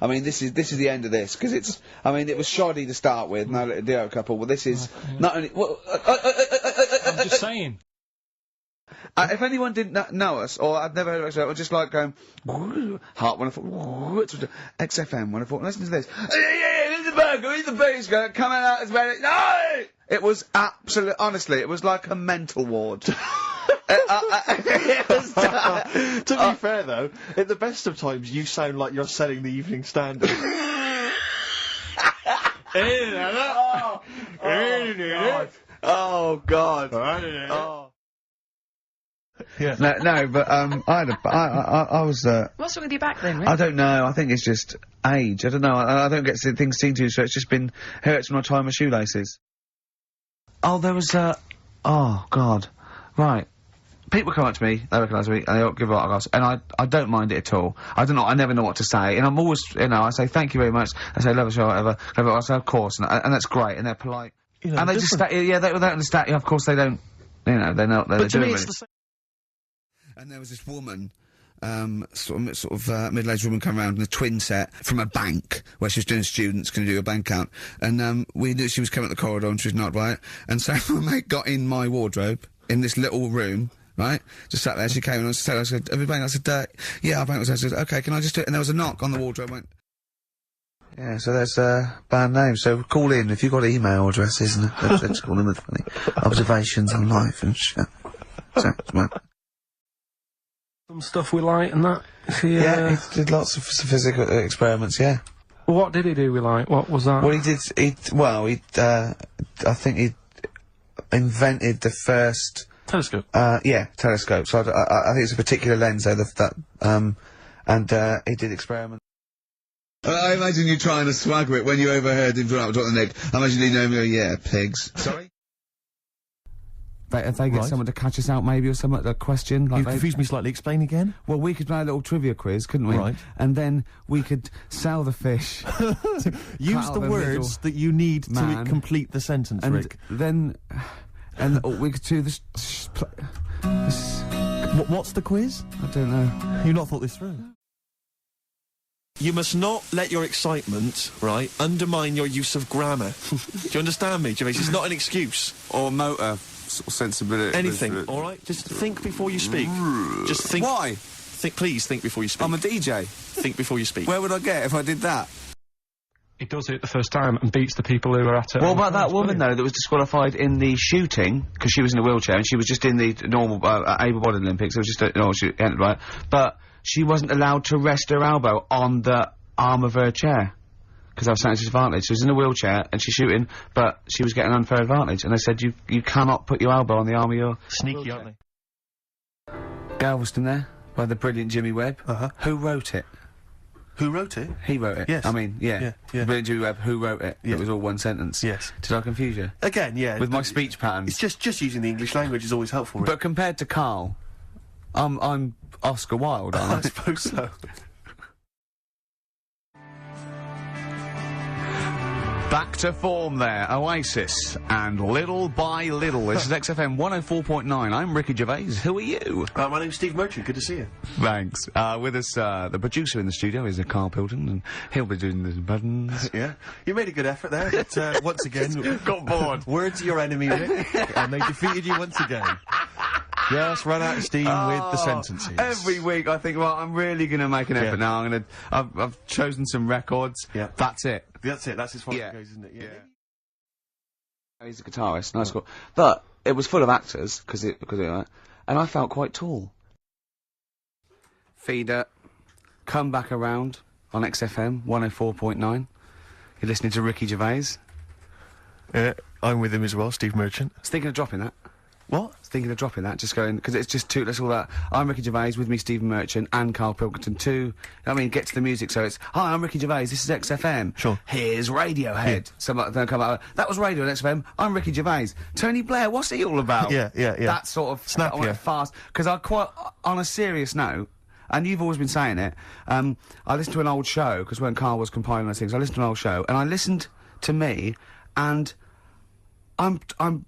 I mean, this is the end of this, because it's, I mean, it was shoddy to start with, no little duo couple, but this is not only, well, I'm just saying. if anyone didn't know us, or I'd never heard of us, it was just like going, Heart 104, XFM 104, listen to this. Here's the burger, here's the bass guy, coming out as well. No! It was honestly, it was like a mental ward. To be fair though, at the best of times, you sound like you're selling the Evening Standard. Oh God. Oh. Yeah. No, but I was. What's wrong with your back then, Rick? I don't know. I think it's just age. I don't know. I don't get things seen to, so it's just been hurts when I tie my shoelaces. Oh, there was oh God, right. People come up to me, they recognise me, and they give a autographs, and I don't mind it at all. I don't know, I never know what to say, and I'm always, you know, I say thank you very much, I say love the show, whatever, I say of course, and that's great, and they're polite. You know, and they just, yeah, they don't understand, of course they don't, you know, they're not, they're doing it. And there was this woman, sort of middle-aged woman come around in a twin set from a bank where she was doing students, going to do a bank out, and we knew she was coming up the corridor and she was not right, and so my mate got in my wardrobe in this little room, right, just sat there. She came and I said, "Have you banked?" I said, "Yeah, I banked." I said, "Okay, can I just do it?" And there was a knock on the wardrobe. Went. Yeah, so that's band name. So call in if you've got email addresses and let's call in with funny observations on life and shit. So, Some stuff we like and that. Yeah, he did lots of physical experiments, yeah. Well, what did he do we like? What was that? Well, I think he invented the first... Telescope? Yeah, telescope. So I think it's a particular lens, though, and he did experiments. I imagine you trying to swagger it when you overheard him drop the neck. I imagine he know me, yeah, pigs. Sorry? If they get someone to catch us out, maybe, or something, a question. Like you confused me slightly. Explain again. Well, we could play a little trivia quiz, couldn't we? Right. And then we could sell the fish. Use the words that you need to complete the sentence, and Rick. Then, and we could do this. What's the quiz? I don't know. You've not thought this through. You must not let your excitement, right, undermine your use of grammar. Do you understand me, Gervais? It's not an excuse. Or motor sort of sensibility. Anything, all right? Just think before you speak. Just think. Why? Please think before you speak. I'm a DJ. Think before you speak. Where would I get if I did that? He does it the first time and beats the people who are at it. What about that woman, though, that was disqualified in the shooting, because she was in a wheelchair, and she was just in the normal, able-bodied Olympics, it was just she entered, right? But she wasn't allowed to rest her elbow on the arm of her chair, because that was something disadvantage. She was in a wheelchair, and she's shooting, but she was getting an unfair advantage, and they said, you cannot put your elbow on the arm of your... Sneaky, aren't they? Galveston there, by the brilliant Jimmy Webb. Who wrote it? Who wrote it? He wrote it. Yes. I mean, yeah. Brilliant Jimmy Webb, who wrote it? Yeah. It was all one sentence. Yes. Did I confuse you? Again, yeah. With my speech patterns. It's just using the English language is always helpful, Rick. But compared to Carl, I'm Oscar Wilde, aren't I? I suppose so. Back to form there, Oasis, and Little by Little. This is XFM 104.9. I'm Ricky Gervais. Who are you? My name's Steve Merchant. Good to see you. Thanks. With us, the producer in the studio is Carl Pilton, and he'll be doing the buttons. Yeah. You made a good effort there, but once again... Got bored. Words are your enemy, Rick, and they defeated you once again. Just run out of steam with the sentences. Every week I think, well, I'm really going to make an effort now. I've chosen some records. Yeah. That's it. That's it. That's as far as it goes, isn't it? Yeah. He's a guitarist. Nice guy. But it was full of actors, because and I felt quite tall. Feeder, come back around on XFM 104.9. You're listening to Ricky Gervais. I'm with him as well, Steve Merchant. I was thinking of dropping that. What? Thinking of dropping that, just going, because it's just too, that's all that. I'm Ricky Gervais, with me Stephen Merchant and Carl Pilkington too. I mean, get to the music, so it's, hi, I'm Ricky Gervais, this is XFM. Sure. Here's Radiohead. Yeah. Some they'll come out, that was Radio on XFM, I'm Ricky Gervais. Tony Blair, what's he all about? Yeah. That sort of... Snap, fast, because I quite, on a serious note, and you've always been saying it, I listened to an old show, because when Carl was compiling those things, I listened to an old show, and I listened to me, and... I'm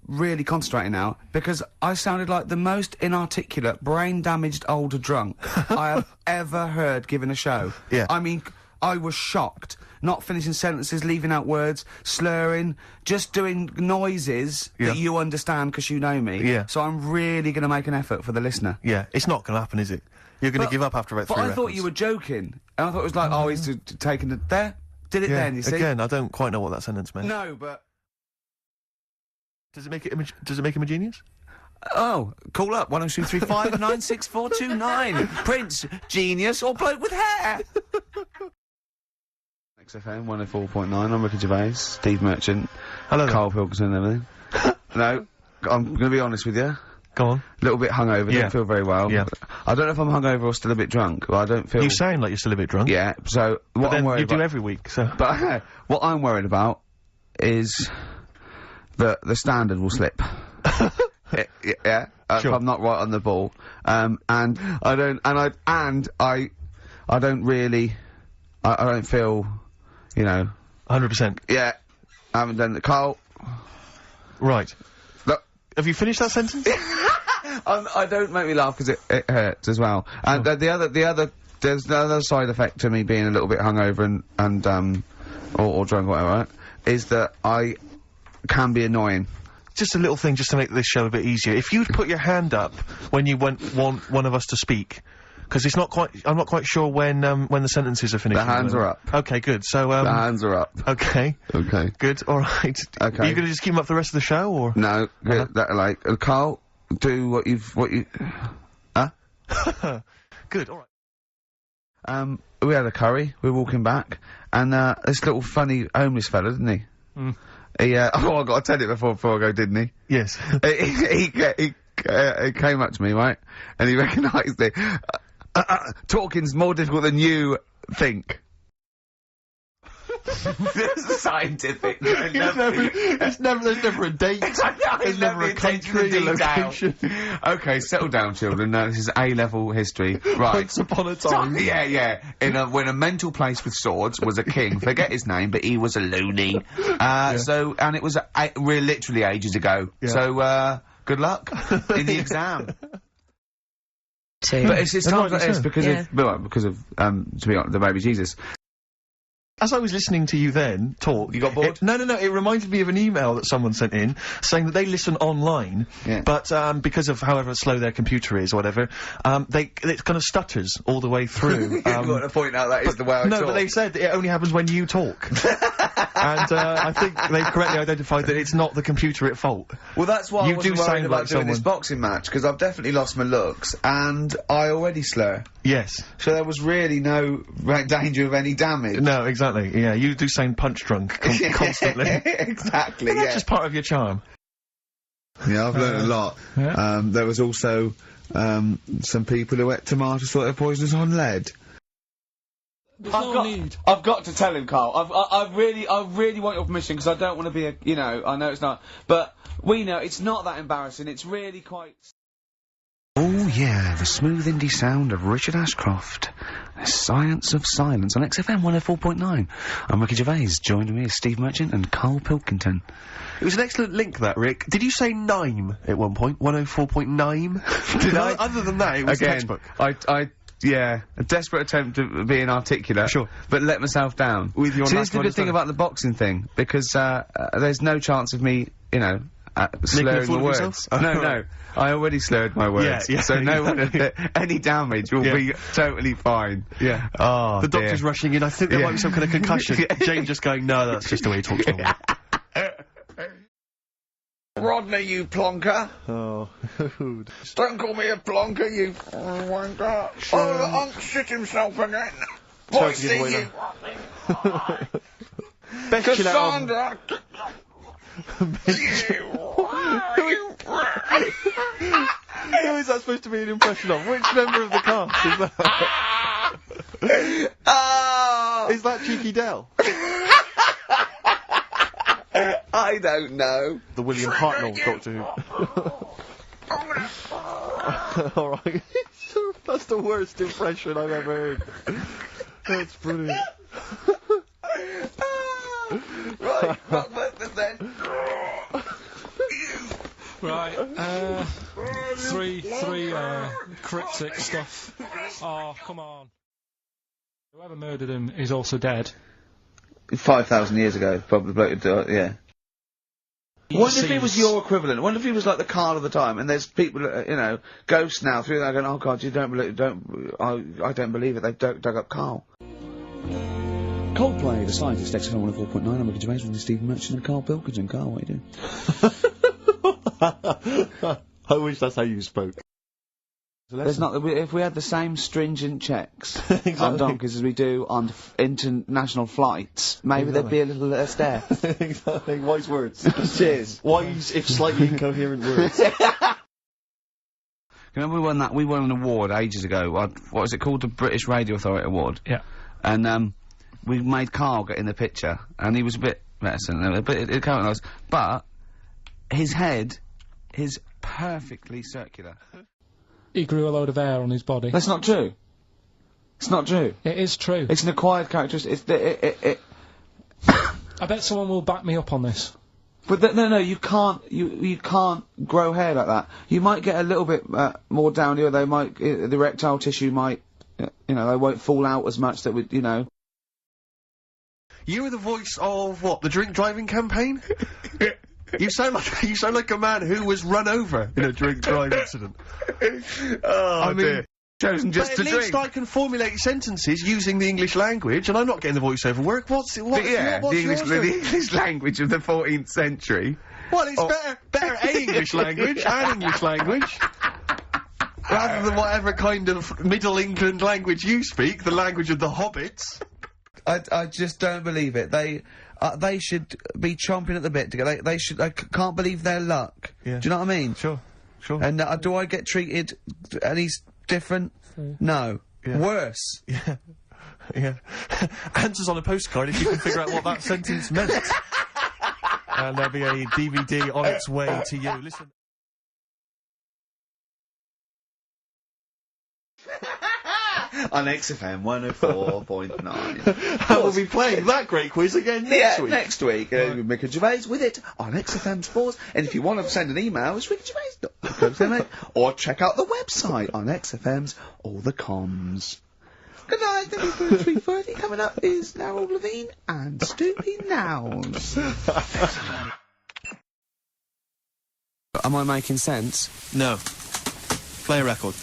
really concentrating now, because I sounded like the most inarticulate, brain-damaged old drunk I have ever heard given a show. Yeah. I mean, I was shocked. Not finishing sentences, leaving out words, slurring, just doing noises Yeah. that you understand because you know me. Yeah. So I'm really gonna make an effort for the listener. Yeah, it's not gonna happen, is it? You're gonna give up after about 3 But I records. thought you were joking. And I thought it was like, oh, he's taking it there. Did it Yeah, then, you see? again, I don't quite know what that sentence meant. No, but... Does it make him a genius? Oh, call up 10235 96429. Prince, genius, or bloke with hair. XFM 104.9. I'm Ricky Gervais, Steve Merchant, Hello there. Carl Pilkington and everything. No, I'm going to be honest with you. Go on. A little bit hungover, Yeah. don't feel very well. Yeah. I don't know if I'm hungover or still a bit drunk, but I don't feel... You sound like you're still a bit drunk. Yeah, so what But then I'm worried you do about... every week, so... But what I'm worried about is that the standard will slip. Yeah, Sure. if I'm not right on the ball. And I don't, I don't really, I don't feel, you know, 100%. yeah, I haven't done the Carl. Right. Look, Have you finished that sentence? I don't make me laugh because it hurts as well. And there's the other side effect to me being a little bit hungover or drunk or whatever, right, is that I can be annoying. Just a little thing just to make this show a bit easier. If you'd put your hand up when you want one of us to speak, because I'm not quite sure when the sentences are finished. The hands are up. Okay, good. So, The hands are up. okay. Okay. Good, alright. Okay. Are you gonna just keep them up the rest of the show, or? No, Carl, do what you, huh? Good, alright. We had a curry, we were walking back, and, this little funny homeless fella, didn't he? Mm. He, oh, I gotta tell it before I go, didn't he? Yes. he came up to me, right? And he recognised it. Talking's more difficult than you think. It's scientific. There's never a date. There's never a country, a location. Okay, settle down, children. This is A-level history. Right. Once upon a time. Yeah. When a mental place with swords was a king. Forget his name, but he was a loony. So, and it was literally ages ago. Yeah. So, good luck in the exam. Too. But it's times like this so. because of, to be honest, the baby Jesus. As I was listening to you then talk... You got bored? No, it reminded me of an email that someone sent in, saying that they listen online, Yeah. but, because of however slow their computer is or whatever, it kind of stutters all the way through. You want to point out that is the way I No, talk. but they said it only happens when you talk. And, I think they've correctly identified that it's not the computer at fault. Well, that's why You I wasn't do worried sound about like doing this someone- boxing match, because I've definitely lost my looks, and I already slur. Yes. So there was really no danger of any damage. No, exactly. Yeah, you do sound punch drunk constantly. Exactly, But that's just part of your charm. Yeah, I've learned a lot. Yeah. There was also, some people who ate tomatoes thought they're poisonous on lead. I've got to tell him, Carl. I really want your permission, because I don't want to be I know it's not, but we know it's not that embarrassing, it's really quite... Oh yeah, the smooth indie sound of Richard Ashcroft. The Science of Silence on XFM 104.9. I'm Ricky Gervais, joined me is Steve Merchant and Carl Pilkington. It was an excellent link, that, Rick. Did you say Nime at one point? 104.9? Did I? Other than that, it was Again, textbook. yeah, a desperate attempt at being articulate. Sure. But let myself down. With your See, lack this is the of good thing understanding. about the boxing thing, because, there's no chance of me, a slurring fool the of yourself? words. No. I already slurred my words. Yeah, So no exactly. one, any damage will be totally fine. Yeah. Oh, The doctor's dear. rushing in. I think there Yeah. might be some kind of concussion. Jane just going, no, that's just the way he talks normally. Rodney, you plonker. Oh. Don't call me a plonker, you wanker. Oh, the unk shit himself again. Boy, to give away see you, now. Best chill out on- Cassandra. Who is that supposed to be an impression of? Which member of the cast is that? Oh, Is that Cheeky Dell? I don't know. The William Hartnell Doctor Who. Alright. That's the worst impression I've ever heard. That's brilliant. Right, but then. Right, three cryptic stuff. Oh, come on. Whoever murdered him is also dead. 5,000 years ago, probably, yeah. Wonder if he was your equivalent. Wonder if he was like the Carl of the time, and there's people, you know, ghosts now through there going, oh God, you don't believe, I don't believe it, they've dug up Carl. Coldplay, The Scientist, XFM 104.9, I'm Ricky Gervais with Stephen Merchant and Carl Pilkington. Carl, what are you doing? I wish that's how you spoke. There's not, if we had the same stringent checks Exactly. on donkeys as we do on international flights, maybe there'd be a little less there. Exactly, wise words. Cheers. Wise, if slightly incoherent words. Remember we won an award ages ago, what was it called? The British Radio Authority Award? Yeah. And, we made Carl get in the picture, and he was a bit reticent, but it came nice. But, his head is perfectly circular. He grew a load of hair on his body. That's not true. It's not true. It is true. It's an acquired characteristic. I bet someone will back me up on this. But no, you can't. You can't grow hair like that. You might get a little bit more down here. They might the erectile tissue might, you know, they won't fall out as much. That would, you know. You were the voice of what? The drink driving campaign? You sound like a man who was run over in a drink drive incident. Oh, I mean, chosen just to but at least drink. I can formulate sentences using the English language, and I'm not getting the voiceover work. What's the yours then? English language of the 14th century. Well, it's better A English language and English language. Rather than whatever kind of Middle England language you speak, the language of the hobbits. I just don't believe it. They should be chomping at the bit to get. They should. I can't believe their luck. Yeah. Do you know what I mean? Sure. And do I get treated any different? No. Yeah. Worse. Yeah. Answers on a postcard if you can figure out what that sentence meant. And there'll be a DVD on its way to you. Listen. On XFM 104.9. We'll be playing that great quiz again next week. Next week. Ricky Gervais with it on XFM Sports. And if you want to send an email, it's rickygervais.com, or check out the website on XFM's All the Comms. Good night, then 3:30. Coming up is Narrow Levine and Stoopy Nows. Am I making sense? No. Play a record.